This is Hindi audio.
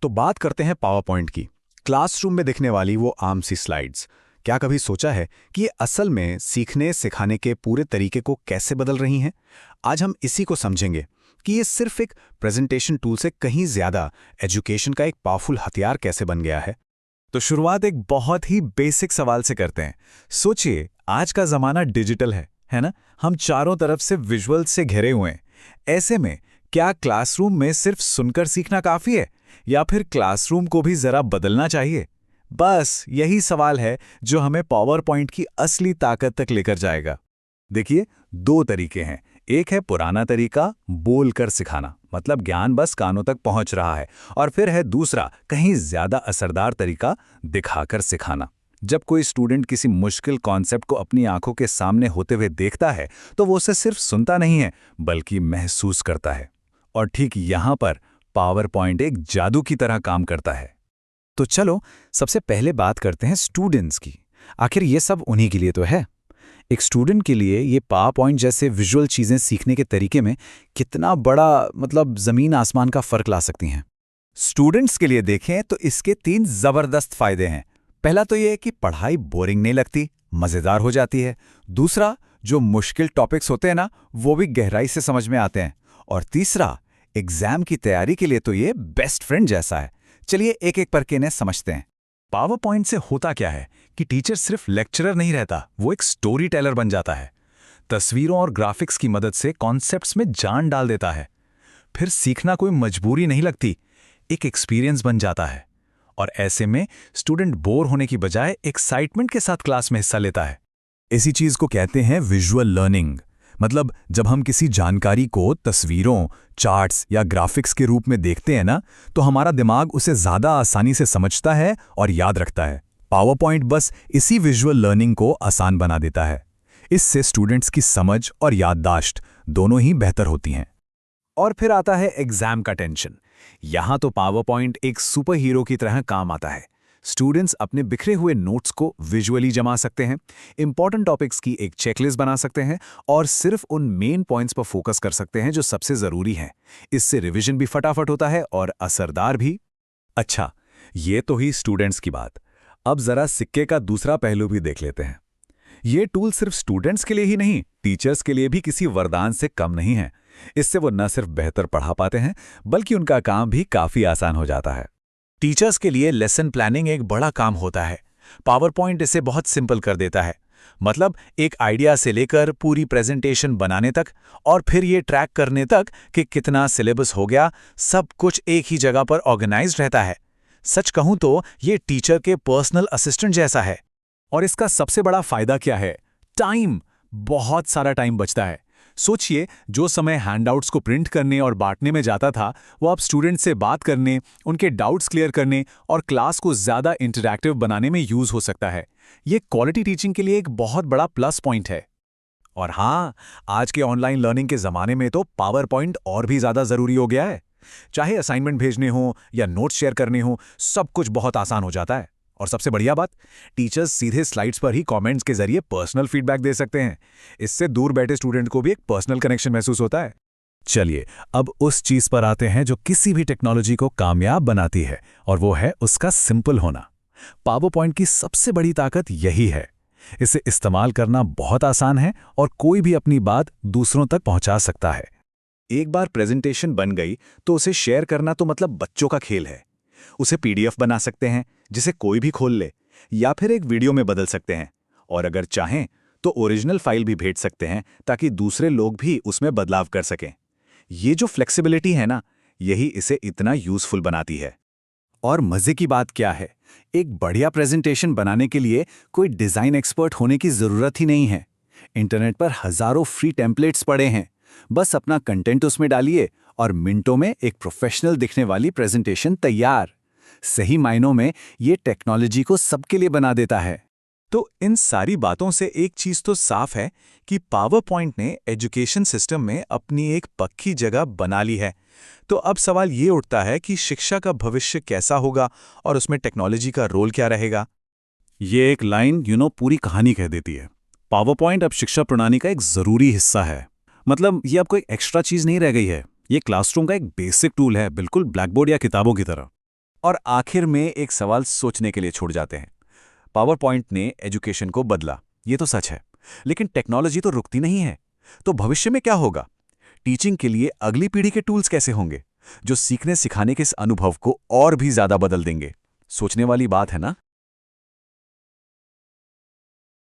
तो बात करते हैं पावर पॉइंट की। क्लासरूम में दिखने वाली वो आम सी स्लाइड्स। क्या कभी सोचा है कि ये असल में सीखने सिखाने के पूरे तरीके को कैसे बदल रही हैं? आज हम इसी को समझेंगे कि ये सिर्फ एक प्रेजेंटेशन टूल से कहीं ज्यादा एजुकेशन का एक पावरफुल हथियार कैसे बन गया है। तो शुरुआत एक बहुत ही बेसिक सवाल से करते हैं। सोचिए, आज का जमाना डिजिटल है ना? हम चारों तरफ से विजुअल से घिरे हुए हैं। ऐसे में क्या क्लासरूम में सिर्फ सुनकर सीखना काफी है, या फिर क्लासरूम को भी जरा बदलना चाहिए? बस यही सवाल है जो हमें पावर पॉइंट की असली ताकत तक लेकर जाएगा। देखिए, दो तरीके हैं। एक है पुराना तरीका, बोलकर सिखाना, मतलब ज्ञान बस कानों तक पहुंच रहा है। और फिर है दूसरा, कहीं ज्यादा असरदार तरीका, दिखाकर सिखाना। जब कोई स्टूडेंट किसी मुश्किल कॉन्सेप्ट को अपनी आंखों के सामने होते हुए देखता है, तो वो उसे सिर्फ सुनता नहीं है, बल्कि महसूस करता है। और ठीक यहां पर पावर पॉइंट एक जादू की तरह काम करता है। तो चलो सबसे पहले बात करते हैं स्टूडेंट्स की। आखिर ये सब उन्हीं के लिए तो है। एक स्टूडेंट के लिए ये पावर पॉइंट जैसे विजुअल चीजें सीखने के तरीके में कितना बड़ा जमीन आसमान का फर्क ला सकती हैं। स्टूडेंट्स के लिए देखें तो इसके 3 जबरदस्त फायदे हैं। पहला तो ये है कि पढ़ाई बोरिंग नहीं लगती, मजेदार हो जाती है। दूसरा, जो मुश्किल टॉपिक्स होते हैं ना, वो भी गहराई से समझ में आते हैं। और तीसरा, एग्जाम की तैयारी के लिए तो ये बेस्ट फ्रेंड जैसा है। चलिए एक एक करके इन्हें समझते हैं। पावर पॉइंट से होता क्या है कि टीचर सिर्फ लेक्चरर नहीं रहता, वो एक स्टोरी टेलर बन जाता है। तस्वीरों और ग्राफिक्स की मदद से कॉन्सेप्ट्स में जान डाल देता है। फिर सीखना कोई मजबूरी नहीं लगती, एक एक्सपीरियंस बन जाता है। और ऐसे में स्टूडेंट बोर होने की बजाय एक्साइटमेंट के साथ क्लास में हिस्सा लेता है। इसी चीज को कहते हैं विजुअल लर्निंग। मतलब जब हम किसी जानकारी को तस्वीरों, चार्ट्स या ग्राफिक्स के रूप में देखते हैं ना, तो हमारा दिमाग उसे ज्यादा आसानी से समझता है और याद रखता है। पावर पॉइंट बस इसी विजुअल लर्निंग को आसान बना देता है। इससे स्टूडेंट्स की समझ और याददाश्त दोनों ही बेहतर होती हैं। और फिर आता है एग्जाम का टेंशन। यहां तो पावर पॉइंट एक सुपर हीरो की तरह काम आता है। स्टूडेंट्स अपने बिखरे हुए नोट्स को विजुअली जमा सकते हैं, इंपॉर्टेंट टॉपिक्स की एक चेकलिस्ट बना सकते हैं और सिर्फ उन मेन पॉइंट्स पर फोकस कर सकते हैं जो सबसे जरूरी हैं। इससे रिवीजन भी फटाफट होता है और असरदार भी। अच्छा, ये तो ही स्टूडेंट्स की बात। अब जरा सिक्के का दूसरा पहलू भी देख लेते हैं। ये टूल सिर्फ स्टूडेंट्स के लिए ही नहीं, टीचर्स के लिए भी किसी वरदान से कम नहीं है। इससे वो न सिर्फ बेहतर पढ़ा पाते हैं, बल्कि उनका काम भी काफी आसान हो जाता है। टीचर्स के लिए लेसन प्लानिंग एक बड़ा काम होता है। पावर पॉइंट इसे बहुत सिंपल कर देता है। मतलब एक आइडिया से लेकर पूरी प्रेजेंटेशन बनाने तक, और फिर ये ट्रैक करने तक कि कितना सिलेबस हो गया, सब कुछ एक ही जगह पर ऑर्गेनाइज्ड रहता है। सच कहूं तो ये टीचर के पर्सनल असिस्टेंट जैसा है। और इसका सबसे बड़ा फायदा क्या है? टाइम। बहुत सारा टाइम बचता है। सोचिए, जो समय हैंडआउट्स को प्रिंट करने और बांटने में जाता था, वो अब स्टूडेंट से बात करने, उनके डाउट्स क्लियर करने और क्लास को ज्यादा इंटरैक्टिव बनाने में यूज हो सकता है। ये क्वालिटी टीचिंग के लिए एक बहुत बड़ा प्लस पॉइंट है। और हाँ, आज के ऑनलाइन लर्निंग के जमाने में तो पावर पॉइंट और भी ज्यादा जरूरी हो गया है। चाहे असाइनमेंट भेजने हो या नोट्स शेयर करने हो, सब कुछ बहुत आसान हो जाता है। और सबसे बढ़िया बात, टीचर्स सीधे स्लाइड्स पर ही कमेंट्स के जरिए पर्सनल फीडबैक दे सकते हैं। इससे दूर बैठे स्टूडेंट को भी एक पर्सनल कनेक्शन महसूस होता है। चलिए, अब उस चीज पर आते हैं जो किसी भी टेक्नोलॉजी को कामयाब बनाती है, और वो है उसका सिंपल होना। पावर पॉइंट की सबसे बड़ी ताकत यही है। इसे इस्तेमाल करना बहुत आसान है और कोई भी अपनी बात दूसरों तक पहुंचा सकता है। एक बार प्रेजेंटेशन बन गई तो उसे शेयर करना तो मतलब बच्चों का खेल है। उसे पीडीएफ बना सकते हैं जिसे कोई भी खोल ले, या फिर एक वीडियो में बदल सकते हैं, और अगर चाहें तो ओरिजिनल फाइल भी भेज सकते हैं ताकि दूसरे लोग भी उसमें बदलाव कर सकें। ये जो फ्लेक्सिबिलिटी है ना, यही इसे इतना यूजफुल बनाती है। और मजे की बात क्या है, एक बढ़िया प्रेजेंटेशन बनाने के लिए कोई डिजाइन एक्सपर्ट होने की जरूरत ही नहीं है। इंटरनेट पर हजारों फ्री टेम्पलेट्स पड़े हैं। बस अपना कंटेंट उसमें डालिए और मिनटों में एक प्रोफेशनल दिखने वाली प्रेजेंटेशन तैयार। सही मायनों में ये टेक्नोलॉजी को सबके लिए बना देता है। तो इन सारी बातों से एक चीज तो साफ है कि पावर पॉइंट ने एजुकेशन सिस्टम में अपनी एक पक्की जगह बना ली है। तो अब सवाल ये उठता है कि शिक्षा का भविष्य कैसा होगा और उसमें टेक्नोलॉजी का रोल क्या रहेगा। ये एक लाइन पूरी कहानी कह देती है। पावर पॉइंट अब शिक्षा प्रणाली का एक जरूरी हिस्सा है। मतलब ये अब कोई एक्स्ट्रा चीज नहीं रह गई है। ये क्लासरूम का एक बेसिक टूल है, बिल्कुल ब्लैकबोर्ड या किताबों की तरह। और आखिर में एक सवाल सोचने के लिए छोड़ जाते हैं। पावर पॉइंट ने एजुकेशन को बदला, ये तो सच है, लेकिन टेक्नोलॉजी तो रुकती नहीं है। तो भविष्य में क्या होगा? टीचिंग के लिए अगली पीढ़ी के टूल्स कैसे होंगे, जो सीखने सिखाने के इस अनुभव को और भी ज्यादा बदल देंगे? सोचने वाली बात है ना।